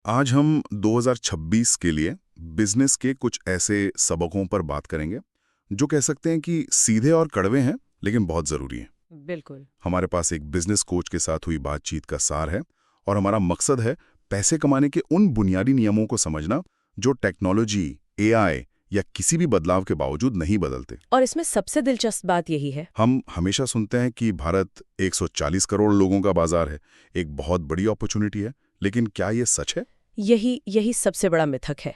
आज हम 2026 के लिए बिजनेस के कुछ ऐसे सबकों पर बात करेंगे जो कह सकते हैं कि सीधे और कड़वे हैं लेकिन बहुत ज़रूरी हैं। बिल्कुल। हमारे पास एक बिजनेस कोच के साथ हुई बातचीत का सार है और हमारा मकसद है पैसे कमाने के उन बुनियादी नियमों को समझना जो टेक्नोलॉजी, एआई या किसी भी बदलाव के बावजूद नहीं बदलते। और इसमें सबसे दिलचस्प बात यही है। हम हमेशा सुनते हैं कि भारत 140 करोड़ लोगों का बाजार है, एक बहुत बड़ी अपॉर्चुनिटी है, लेकिन क्या ये सच है? यही सबसे बड़ा मिथक है।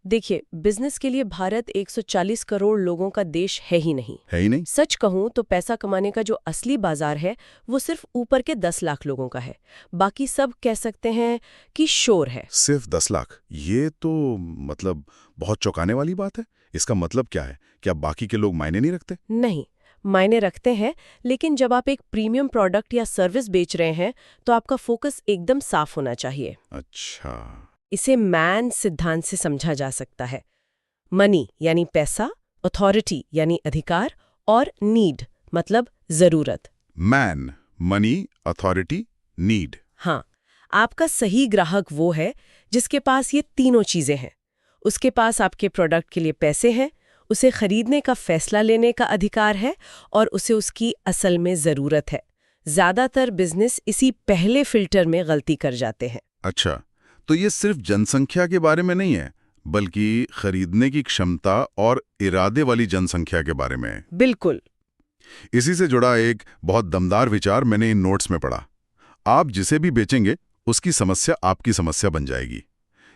देखिए, बिजनेस के लिए भारत 140 करोड़ लोगों का देश है ही नहीं। है ही नहीं। सच कहूं तो पैसा कमाने का जो असली बाजार है वो सिर्फ ऊपर के 10 लाख लोगों का है। बाकी सब कह सकते हैं कि शोर है। सिर्फ 10 लाख? ये तो मतलब बहुत चौंकाने वाली बात है। इसका मतलब क्या है? क्या बाकी के लोग मायने नहीं रखते? नहीं, मायने रखते हैं, लेकिन जब आप एक प्रीमियम प्रोडक्ट या सर्विस बेच रहे हैं तो आपका फोकस एकदम साफ होना चाहिए। अच्छा। इसे मैन सिद्धांत से समझा जा सकता है। मनी यानी पैसा, अथॉरिटी यानी अधिकार, और नीड मतलब जरूरत। Man, money, authority, need. हाँ, आपका सही ग्राहक वो है जिसके पास ये तीनों चीजें हैं। उसके पास आपके प्रोडक्ट के लिए पैसे हैं, उसे खरीदने का फैसला लेने का अधिकार है, और उसे उसकी असल में जरूरत है। ज्यादातर बिजनेस इसी पहले फिल्टर में गलती कर जाते हैं। अच्छा, तो ये सिर्फ जनसंख्या के बारे में नहीं है, बल्कि खरीदने की क्षमता और इरादे वाली जनसंख्या के बारे में है। बिल्कुल। इसी से जुड़ा एक बहुत दमदार विचार मैंने इन नोट्स में पढ़ा। आप जिसे भी बेचेंगे उसकी समस्या आपकी समस्या बन जाएगी।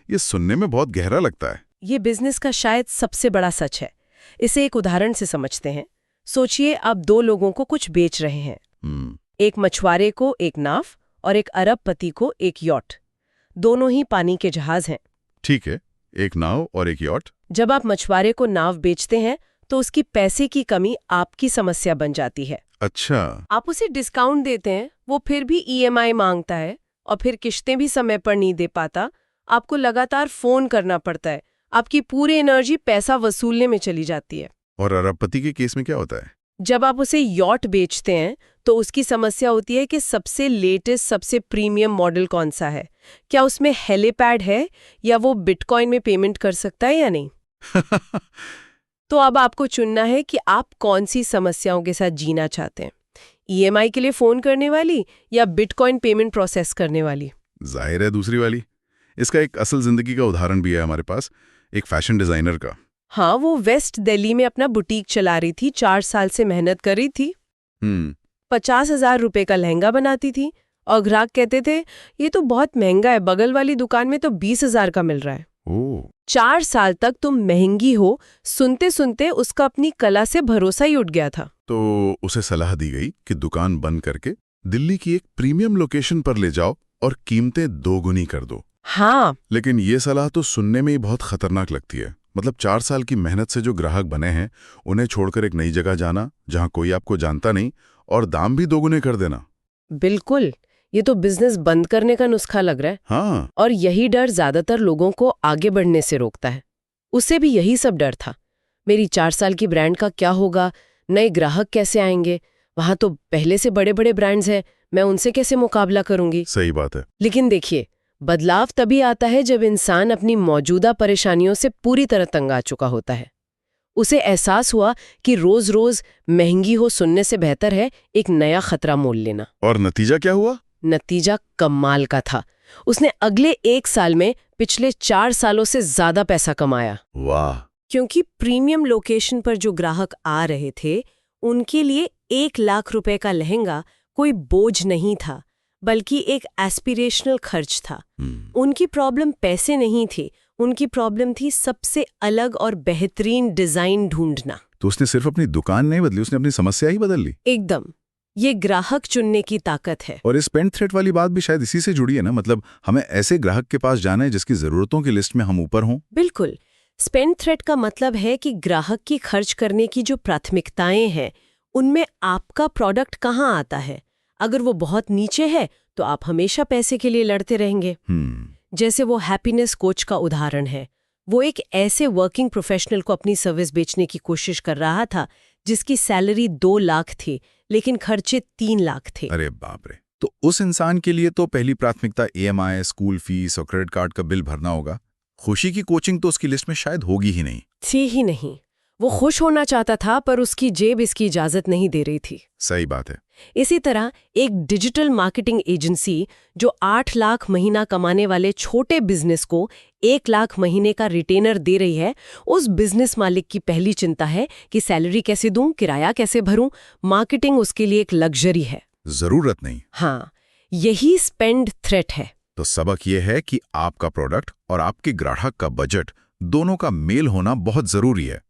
ये सुनने में बहुत गहरा लगता है। ये बिजनेस का शायद सबसे बड़ा सच है। इसे एक उदाहरण से समझते हैं। सोचिए, आप दो लोगों को कुछ बेच रहे हैं। एक मछुआरे को एक नाव और एक अरबपति को एक यॉट। दोनों ही पानी के जहाज हैं। ठीक है, एक नाव और एक यॉट। जब आप मछुआरे को नाव बेचते हैं तो उसकी पैसे की कमी आपकी समस्या बन जाती है। अच्छा। आप उसे डिस्काउंट देते हैं, वो फिर भी ईएमआई मांगता है और फिर किश्तें भी समय पर नहीं दे पाता। आपको लगातार फोन करना पड़ता है। आपकी पूरी एनर्जी पैसा वसूलने में चली जाती है। और अरबपति के केस में क्या होता है? जब आप उसे यॉट बेचते हैं तो उसकी समस्या होती है कि सबसे लेटेस्ट, सबसे प्रीमियम मॉडल कौन सा है, क्या उसमें हेलीपैड है, या वो बिटकॉइन में पेमेंट कर सकता है या नहीं। तो अब आपको चुनना है कि आप कौन सी समस्याओं के साथ जीना चाहते हैं, ईएमआई के लिए फोन करने वाली या बिटकॉइन पेमेंट प्रोसेस करने वाली। जाहिर है दूसरी वाली। इसका एक असल जिंदगी का उदाहरण भी है हमारे पास, एक फैशन डिजाइनर का। हाँ, वो वेस्ट दिल्ली में अपना बुटीक चला रही थी, 4 साल से मेहनत कर रही थी। 50,000 रुपए का लहंगा बनाती थी और ग्राहक कहते थे ये तो बहुत महंगा है, बगल वाली दुकान में तो 20,000 का मिल रहा है। 4 साल तक तुम महंगी हो सुनते सुनते उसका अपनी कला से भरोसा ही उठ गया था। तो उसे सलाह दी गई कि दुकान बंद करके दिल्ली की एक प्रीमियम लोकेशन पर ले जाओ और कीमतें दोगुनी कर दो। हाँ, लेकिन ये सलाह तो सुनने में ही बहुत खतरनाक लगती है। मतलब 4 साल की मेहनत से जो ग्राहक बने हैं उन्हें छोड़कर एक नई जगह जाना जहां कोई आपको जानता नहीं, और दाम भी दोगुने कर देना। बिल्कुल, ये तो बिजनेस बंद करने का नुस्खा लग रहा है। हाँ। और यही डर ज्यादातर लोगों को आगे बढ़ने से रोकता है। उसे भी यही सब डर था, मेरी 4 साल की ब्रांड का क्या होगा, नए ग्राहक कैसे आएंगे, वहां तो पहले से बड़े बड़े ब्रांड्स हैं, मैं उनसे कैसे मुकाबला करूंगी। सही बात है। लेकिन देखिए, बदलाव तभी आता है जब इंसान अपनी मौजूदा परेशानियों से पूरी तरह तंग आ चुका होता है। उसे एहसास हुआ कि रोज रोज महंगी हो सुनने से बेहतर है एक नया खतरा मोल लेना। और नतीजा क्या हुआ? नतीजा कमाल का था। उसने अगले 1 साल में पिछले 4 सालों से ज्यादा पैसा कमाया। वाह। क्योंकि प्रीमियम लोकेशन पर जो ग्राहक आ रहे थे उनके लिए 1 लाख रुपए का लहंगा कोई बोझ नहीं था, बल्कि एक एस्पिरेशनल खर्च था। उनकी प्रॉब्लम पैसे नहीं थी, उनकी प्रॉब्लम थी सबसे अलग और बेहतरीन डिजाइन ढूंढना। तो उसने सिर्फ अपनी दुकान नहीं बदली, उसने अपनी समस्या ही बदल ली। एकदम, ये ग्राहक चुनने की ताकत है। और इस पेन थ्रेट वाली बात भी शायद इसी से जुड़ी है ना, मतलब हमें ऐसे ग्राहक के पास जाना है जिसकी जरूरतों की लिस्ट में हम ऊपर हों। बिल्कुल। स्पेंड थ्रेट का मतलब है कि ग्राहक की खर्च करने की जो प्राथमिकताएं हैं उनमें आपका प्रोडक्ट कहाँ आता है। अगर वो बहुत नीचे है तो आप हमेशा पैसे के लिए लड़ते रहेंगे। जैसे वो हैप्पीनेस कोच का उदाहरण है। वो एक ऐसे वर्किंग प्रोफेशनल को अपनी सर्विस बेचने की कोशिश कर रहा था जिसकी सैलरी 2 लाख थी लेकिन खर्चे 3 लाख थे। अरे बाप रे। तो उस इंसान के लिए तो पहली प्राथमिकता EMI, स्कूल फीस और क्रेडिट कार्ड का बिल भरना होगा। खुशी की कोचिंग तो उसकी लिस्ट में शायद होगी ही नहीं। थी ही नहीं। वो खुश होना चाहता था पर उसकी जेब इसकी इजाजत नहीं दे रही थी। सही बात है। इसी तरह एक डिजिटल मार्केटिंग एजेंसी जो 8 लाख महीना कमाने वाले छोटे बिजनेस को 1 लाख महीने का रिटेनर दे रही है, उस बिजनेस मालिक की पहली चिंता है कि सैलरी कैसे दूं, किराया कैसे भरूं। मार्केटिंग उसके लिए एक लग्जरी है, जरूरत नहीं। हाँ, यही स्पेंड थ्रेट है। तो सबक यह है कि आपका प्रोडक्ट और आपके ग्राहक का बजट दोनों का मेल होना बहुत जरूरी है।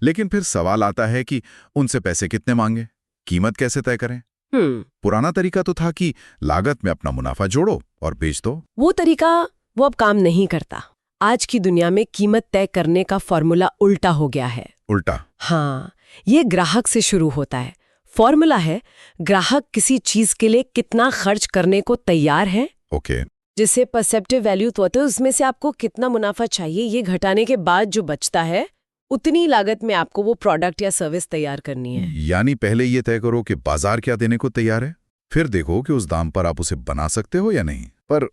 लेकिन फिर सवाल आता है कि उनसे पैसे कितने मांगे, कीमत कैसे तय करें। पुराना तरीका तो था कि लागत में अपना मुनाफा जोड़ो और बेच दो। वो तरीका वो अब काम नहीं करता। आज की दुनिया में कीमत तय करने का फॉर्मूला उल्टा हो गया है। उल्टा? हाँ, ये ग्राहक से शुरू होता है। फॉर्मूला है, ग्राहक किसी चीज के लिए कितना खर्च करने को तैयार है। ओके। जिससे परसेप्टिव वैल्यू तो होता है, उसमें से आपको कितना मुनाफा चाहिए ये घटाने के बाद जो बचता है उतनी लागत में आपको वो प्रोडक्ट या सर्विस तैयार करनी है। यानी पहले ये तय करो कि बाजार क्या देने को तैयार है, फिर देखो कि उस दाम पर आप उसे बना सकते हो या नहीं। पर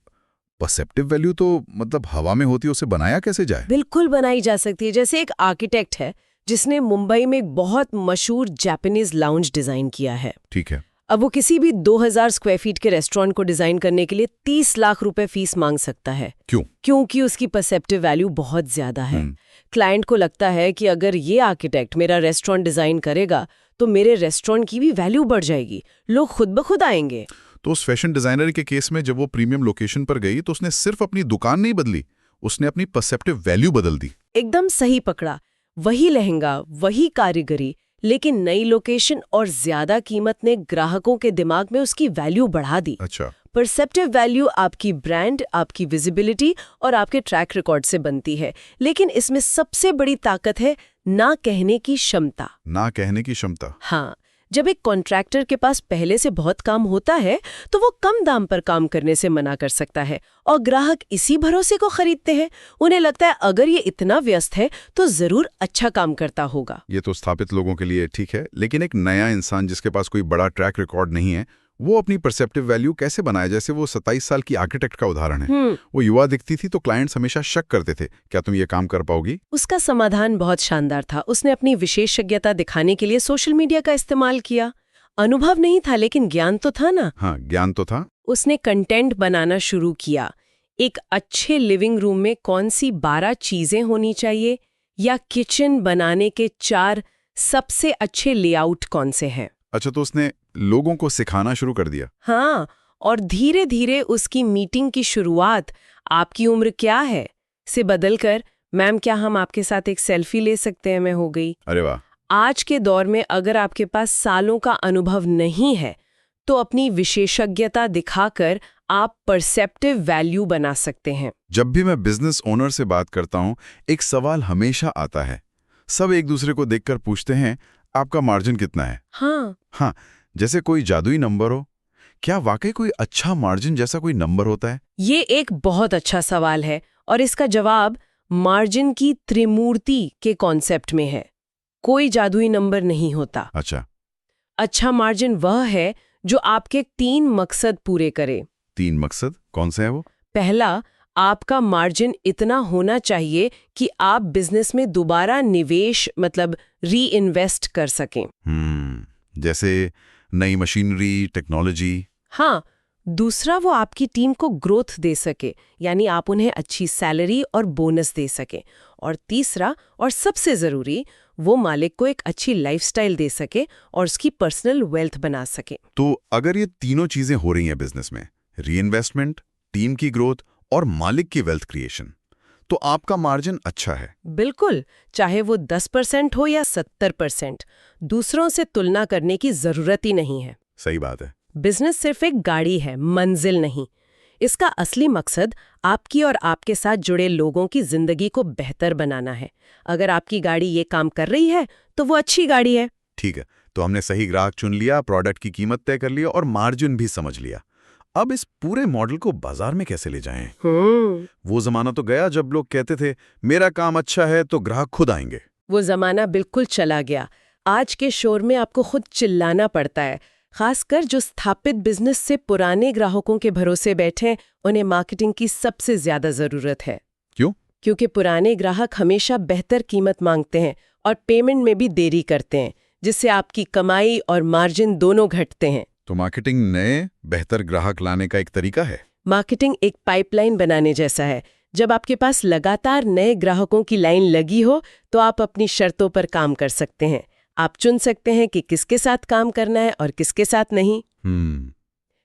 परसेप्टिव वैल्यू तो मतलब हवा में होती है, उसे बनाया कैसे जाए? बिल्कुल बनाई जा सकती है। जैसे एक आर्किटेक्ट है जिसने मुंबई में एक बहुत मशहूर जापानीज लाउंज डिजाइन किया है। ठीक है। अब वो किसी भी 2000 स्क्वायर फीट के रेस्टोरेंट को डिजाइन करने के लिए 30 लाख रुपए फीस मांग सकता है। क्यों? क्योंकि उसकी परसेप्टिव वैल्यू बहुत ज्यादा है। क्लाइंट को लगता है कि अगर ये आर्किटेक्ट मेरा रेस्टोरेंट डिजाइन करेगा तो मेरे रेस्टोरेंट की भी वैल्यू बढ़ जाएगी, लोग खुद ब खुद आएंगे। तो उस फैशन डिजाइनर के केस में जब वो प्रीमियम लोकेशन पर गई तो उसने सिर्फ अपनी दुकान नहीं बदली, उसने अपनी परसेप्टिव वैल्यू बदल दी। एकदम सही पकड़ा। वही लहंगा, वही कारीगरी, लेकिन नई लोकेशन और ज्यादा कीमत ने ग्राहकों के दिमाग में उसकी वैल्यू बढ़ा दी। अच्छा। परसेप्टिव वैल्यू आपकी ब्रांड, आपकी विजिबिलिटी और आपके ट्रैक रिकॉर्ड से बनती है। लेकिन इसमें सबसे बड़ी ताकत है ना कहने की क्षमता। ना कहने की क्षमता? हाँ, जब एक कॉन्ट्रैक्टर के पास पहले से बहुत काम होता है तो वो कम दाम पर काम करने से मना कर सकता है और ग्राहक इसी भरोसे को खरीदते हैं। उन्हें लगता है अगर ये इतना व्यस्त है तो जरूर अच्छा काम करता होगा। ये तो स्थापित लोगों के लिए ठीक है, लेकिन एक नया इंसान जिसके पास कोई बड़ा ट्रैक रिकॉर्ड नहीं है, वो अपनी परसेप्टिव वैल्यू कैसे बनाए? जैसे वो 27 साल की आर्किटेक्ट का उदाहरण है। वो युवा दिखती थी तो क्लाइंट्स हमेशा शक करते थे, क्या तुम ये काम कर पाओगी? उसका समाधान बहुत शानदार था। उसने अपनी विशेषज्ञता दिखाने के लिए सोशल मीडिया का इस्तेमाल किया। अनुभव नहीं था लेकिन ज्ञान तो था ना। हाँ, ज्ञान तो था। उसने कंटेंट बनाना शुरू किया। एक अच्छे लिविंग रूम में कौन सी 12 चीजें होनी चाहिए, या किचन बनाने के 4 सबसे अच्छे लेआउट कौन से हैं। अच्छा, तो उसने लोगों को सिखाना शुरू कर दिया। हाँ, और धीरे धीरे उसकी मीटिंग की शुरुआत आपकी उम्र क्या है से बदलकर मैम क्या हम आपके साथ एक सेल्फी ले सकते हैं में हो गई। अरे वाह। आज के दौर में अगर आपके पास सालों का अनुभव नहीं है तो अपनी विशेषज्ञता दिखाकर आप परसेप्टिव वैल्यू बना सकते हैं। जब भी मैं बिजनेस ओनर से बात करता हूं, एक सवाल हमेशा आता है। सब एक दूसरे को देखकर पूछते हैं, आपका मार्जिन कितना है? हाँ, जैसे कोई जादुई नंबर हो। क्या वाकई कोई अच्छा मार्जिन जैसा कोई नंबर होता है? ये एक बहुत अच्छा सवाल है और इसका जवाब मार्जिन की त्रिमूर्ति के कॉन्सेप्ट में है। कोई जादुई नंबर नहीं होता। अच्छा मार्जिन वह है जो आपके 3 मकसद पूरे करे। 3 मकसद कौन से हैं वो? पहला, आपका मार्जिन इतना होना चाहिए कि आप बिजनेस में दोबारा निवेश मतलब री इन्वेस्ट कर सकें। जैसे नई मशीनरी, टेक्नोलॉजी। हाँ। दूसरा, वो आपकी टीम को ग्रोथ दे सके, यानी आप उन्हें अच्छी सैलरी और बोनस दे सके। और तीसरा और सबसे जरूरी, वो मालिक को एक अच्छी लाइफस्टाइल दे सके और उसकी पर्सनल वेल्थ बना सके। तो अगर ये तीनों चीजें हो रही हैं बिजनेस में, रीइन्वेस्टमेंट, टीम की ग्रोथ और मालिक की वेल्थ क्रिएशन, तो आपका मार्जिन अच्छा है। बिल्कुल, चाहे वो 10% हो या 70%, दूसरों से तुलना करने की जरूरत ही नहीं है। सही बात है। बिजनेस सिर्फ एक गाड़ी है, मंजिल नहीं। इसका असली मकसद आपकी और आपके साथ जुड़े लोगों की जिंदगी को बेहतर बनाना है। अगर आपकी गाड़ी ये काम कर रही है तो वो अच्छी गाड़ी है। ठीक है, तो हमने सही ग्राहक चुन लिया, प्रोडक्ट की कीमत तय कर लिया और मार्जिन भी समझ लिया। अब इस पूरे मॉडल को बाजार में कैसे ले जाएं? वो जमाना तो गया जब लोग कहते थे मेरा काम अच्छा है तो ग्राहक खुद आएंगे। वो जमाना बिल्कुल चला गया। आज के शोर में आपको खुद चिल्लाना पड़ता है। खासकर जो स्थापित बिजनेस से पुराने ग्राहकों के भरोसे बैठे, उन्हें मार्केटिंग की सबसे ज्यादा जरूरत है। क्यों? क्योंकि पुराने ग्राहक हमेशा बेहतर कीमत मांगते हैं और पेमेंट में भी देरी करते हैं, जिससे आपकी कमाई और मार्जिन दोनों घटते हैं। तो मार्केटिंग नए बेहतर ग्राहक लाने का एक तरीका है। मार्केटिंग एक पाइपलाइन बनाने जैसा है। जब आपके पास लगातार नए ग्राहकों की लाइन लगी हो तो आप अपनी शर्तों पर काम कर सकते हैं। आप चुन सकते हैं कि किसके साथ काम करना है और किसके साथ नहीं।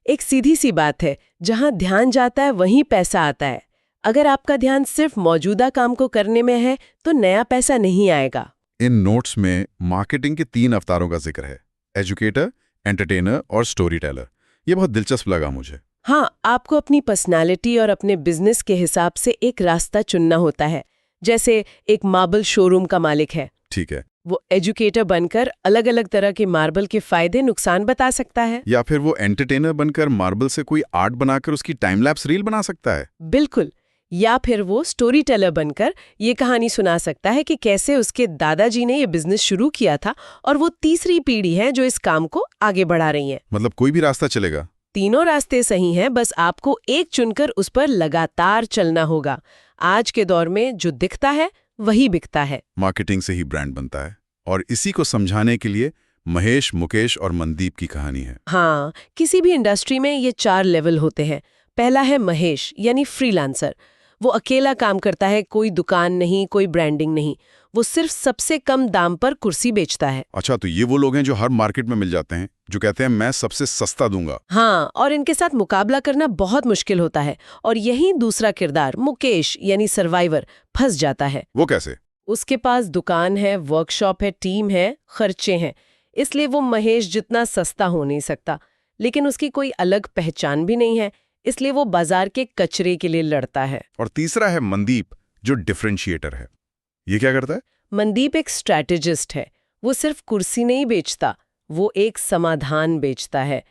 एक सीधी सी बात है, जहां ध्यान जाता है वहीं पैसा आता है। अगर आपका ध्यान सिर्फ मौजूदा काम को करने में है तो नया पैसा नहीं आएगा। इन नोट्स में मार्केटिंग के 3 अवतारों का जिक्र है, एजुकेटर, एंटरटेनर और स्टोरी टेलर। ये बहुत दिलचस्प लगा मुझे। हाँ, आपको अपनी पर्सनालिटी और अपने बिजनेस के हिसाब से एक रास्ता चुनना होता है। जैसे एक मार्बल शोरूम का मालिक है, ठीक है। वो एजुकेटर बनकर अलग अलग तरह के मार्बल के फायदे नुकसान बता सकता है। या फिर वो एंटरटेनर बनकर मार्बल से कोई आर्ट बनाकर उसकी टाइम लैप्स रील बना सकता है। बिल्कुल। या फिर वो स्टोरी टेलर बनकर ये कहानी सुना सकता है कि कैसे उसके दादाजी ने ये बिजनेस शुरू किया था और वो तीसरी पीढ़ी है जो इस काम को आगे बढ़ा रही है। मतलब कोई भी रास्ता चलेगा। तीनों रास्ते सही हैं, बस आपको एक चुनकर उस पर लगातार चलना होगा। आज के दौर में जो दिखता है वही बिकता है। मार्केटिंग से ही ब्रांड बनता है, और इसी को समझाने के लिए महेश, मुकेश और मनदीप की कहानी है। हाँ, किसी भी इंडस्ट्री में ये 4 लेवल होते हैं। पहला है महेश, यानी फ्रीलांसर। वो अकेला काम करता है, कोई दुकान नहीं, कोई ब्रांडिंग नहीं। वो सिर्फ सबसे कम दाम पर कुर्सी बेचता है। अच्छा, तो ये वो लोग हैं जो हर मार्केट में मिल जाते हैं, जो कहते हैं मैं सबसे सस्ता दूंगा। हाँ, और इनके साथ मुकाबला करना बहुत मुश्किल होता है। और यही दूसरा किरदार मुकेश यानी सर्वाइवर फंस जाता है। वो कैसे? उसके पास दुकान है, वर्कशॉप है, टीम है, खर्चे हैं। इसलिए वो महेश जितना सस्ता हो नहीं सकता। लेकिन उसकी कोई अलग पहचान भी नहीं है, इसलिए वो बाजार के कचरे के लिए लड़ता है। और तीसरा है मनदीप, जो डिफरेंशिएटर है। ये क्या करता है? मनदीप एक स्ट्रैटेजिस्ट है। वो सिर्फ कुर्सी नहीं बेचता, वो एक समाधान बेचता है।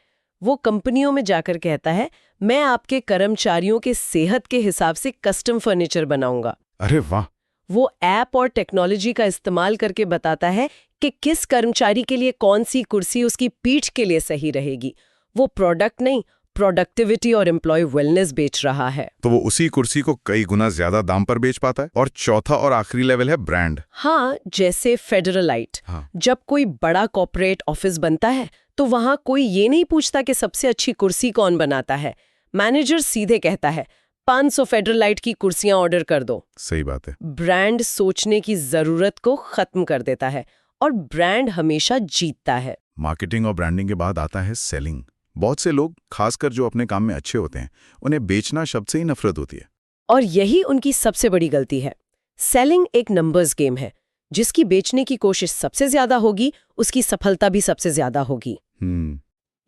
वो कंपनियों में जाकर कहता है, मैं आपके कर्मचारियों के सेहत के हिसाब से कस्टम फर्नीचर बनाऊंगा। अरे वाह! वो ऐप और टेक्नोलॉजी का इस्तेमाल करके बताता है कि किस कर्मचारी के लिए कौन सी कुर्सी उसकी पीठ के लिए सही रहेगी। वो प्रोडक्ट नहीं, प्रोडक्टिविटी और एम्प्लॉय वेलनेस बेच रहा है। तो वो उसी कुर्सी को कई गुना ज्यादा दाम पर बेच पाता है। और चौथा और आखिरी लेवल है ब्रांड। हाँ, जैसे फेडरलाइट। हाँ। जब कोई बड़ा कॉर्पोरेट ऑफिस बनता है तो वहां कोई ये नहीं पूछता कि सबसे अच्छी कुर्सी कौन बनाता है। मैनेजर सीधे कहता है 500 फेडरलाइट की कुर्सियां ऑर्डर कर दो। सही बात है। ब्रांड सोचने की जरूरत को खत्म कर देता है और ब्रांड हमेशा जीतता है। मार्केटिंग और ब्रांडिंग के बाद आता है सेलिंग। बहुत से लोग, खासकर जो अपने काम में अच्छे होते हैं, उन्हें बेचना शब्द से ही नफरत होती है। और यही उनकी सबसे बड़ी गलती है। सेलिंग एक नंबर्स गेम है। जिसकी बेचने की कोशिश सबसे ज्यादा होगी, उसकी सफलता भी सबसे ज्यादा होगी।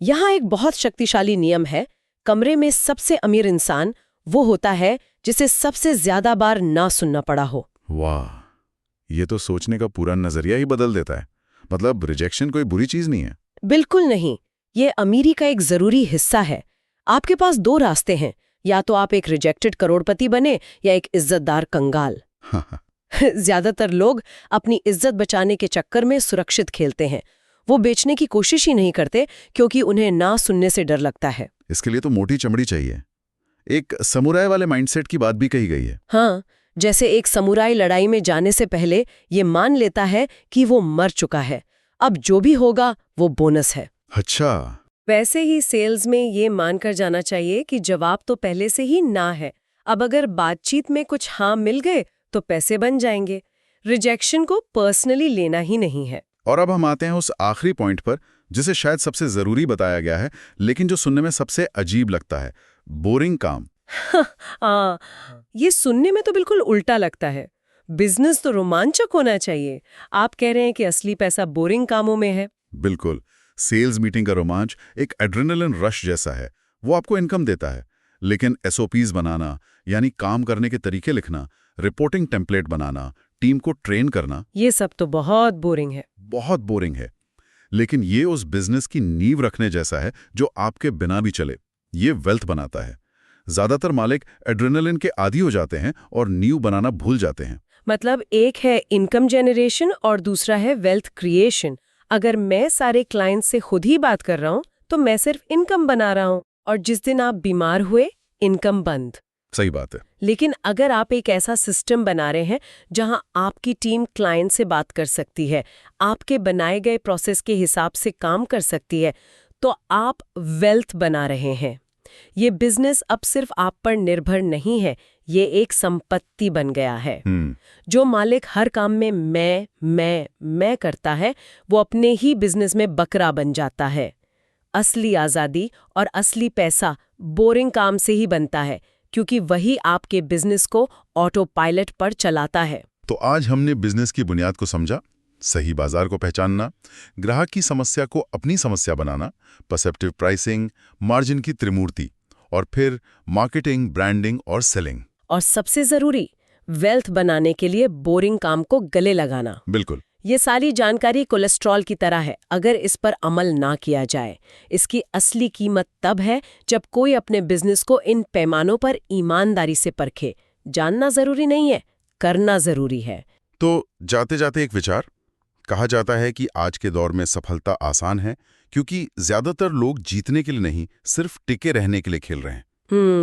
यहाँ एक बहुत शक्तिशाली नियम है। कमरे में सबसे अमीर इंसान वो होता है जिसे सबसे ज्यादा बार ना सुनना पड़ा हो। वाह, ये तो सोचने का पूरा नजरिया ही बदल देता है। मतलब रिजेक्शन कोई बुरी चीज नहीं है। बिल्कुल नहीं, ये अमीरी का एक जरूरी हिस्सा है। आपके पास 2 रास्ते हैं, या तो आप एक रिजेक्टेड करोड़पति बने या एक इज्जतदार कंगाल। ज्यादातर लोग अपनी इज्जत बचाने के चक्कर में सुरक्षित खेलते हैं। वो बेचने की कोशिश ही नहीं करते क्योंकि उन्हें ना सुनने से डर लगता है। इसके लिए तो मोटी चमड़ी चाहिए। एक समुराय वाले माइंडसेट की बात भी कही गई है। हाँ, जैसे एक समुराई लड़ाई में जाने से पहले ये मान लेता है कि वो मर चुका है, अब जो भी होगा वो बोनस है। अच्छा। वैसे ही सेल्स में ये मानकर जाना चाहिए कि जवाब तो पहले से ही ना है। अब अगर बातचीत में कुछ हाँ मिल गए तो पैसे बन जाएंगे। रिजेक्शन को पर्सनली लेना ही नहीं है। और अब हम आते हैं उस आखिरी पॉइंट पर, जिसे शायद सबसे जरूरी बताया गया है, लेकिन जो सुनने में सबसे अजीब लगता है, बोरिंग काम। ये सुनने में तो बिल्कुल उल्टा लगता है। बिजनेस तो रोमांचक होना चाहिए। आप कह रहे हैं कि असली पैसा बोरिंग कामों में है। बिल्कुल। सेल्स मीटिंग का रोमांच एक एड्रेनलिन रश जैसा है। वो आपको इनकम देता है, लेकिन एसओपीज बनाना, यानी काम करने के तरीके लिखना, रिपोर्टिंग टेम्पलेट बनाना, टीम को ट्रेन करना, ये सब तो बहुत बोरिंग है। बहुत बोरिंग है। लेकिन ये उस बिजनेस की नींव रखने जैसा है जो आपके बिना भी चले। ये वेल्थ बनाता है। ज्यादातर मालिक एड्रेनलिन के आदी हो जाते हैं और नींव बनाना भूल जाते हैं। मतलब एक है इनकम जनरेशन और दूसरा है वेल्थ क्रिएशन। अगर मैं सारे क्लाइंट से खुद ही बात कर रहा हूँ तो मैं सिर्फ इनकम बना रहा हूँ, और जिस दिन आप बीमार हुए, इनकम बंद। सही बात है। लेकिन अगर आप एक ऐसा सिस्टम बना रहे हैं जहां आपकी टीम क्लाइंट से बात कर सकती है, आपके बनाए गए प्रोसेस के हिसाब से काम कर सकती है, तो आप वेल्थ बना रहे हैं। ये बिजनेस अब सिर्फ आप पर निर्भर नहीं है, ये एक संपत्ति बन गया है। जो मालिक हर काम में मैं करता है, वो अपने ही बिजनेस में बकरा बन जाता है। असली आज़ादी और असली पैसा बोरिंग काम से ही बनता है, क्योंकि वही आपके बिजनेस को ऑटो पायलट पर चलाता है। तो आज हमने बिजनेस की बुनियाद को समझा, सही बाजार को पहचानना, ग्राहक की समस्या को अपनी समस्या बनाना, परसेप्टिव प्राइसिंग, मार्जिन की त्रिमूर्ति, और फिर मार्केटिंग, ब्रांडिंग और सेलिंग। और सबसे जरूरी, वेल्थ बनाने के लिए बोरिंग काम को गले लगाना। बिल्कुल। ये सारी जानकारी कोलेस्ट्रॉल की तरह है, अगर इस पर अमल ना किया जाए। इसकी असली कीमत तब है जब कोई अपने बिजनेस को इन पैमानों पर ईमानदारी से परखे। जानना जरूरी नहीं है, करना जरूरी है। तो जाते जाते एक विचार, कहा जाता है कि आज के दौर में सफलता आसान है क्योंकि ज्यादातर लोग जीतने के लिए नहीं, सिर्फ टिके रहने के लिए खेल रहे हैं।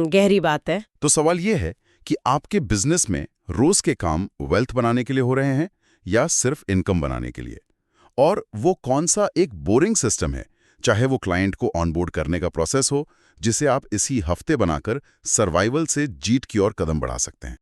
गहरी बात है। तो सवाल यह है कि आपके बिजनेस में रोज के काम वेल्थ बनाने के लिए हो रहे हैं या सिर्फ इनकम बनाने के लिए? और वो कौन सा एक बोरिंग सिस्टम है, चाहे वो क्लाइंट को ऑनबोर्ड करने का प्रोसेस हो, जिसे आप इसी हफ्ते बनाकर सर्वाइवल से जीत की ओर कदम बढ़ा सकते हैं।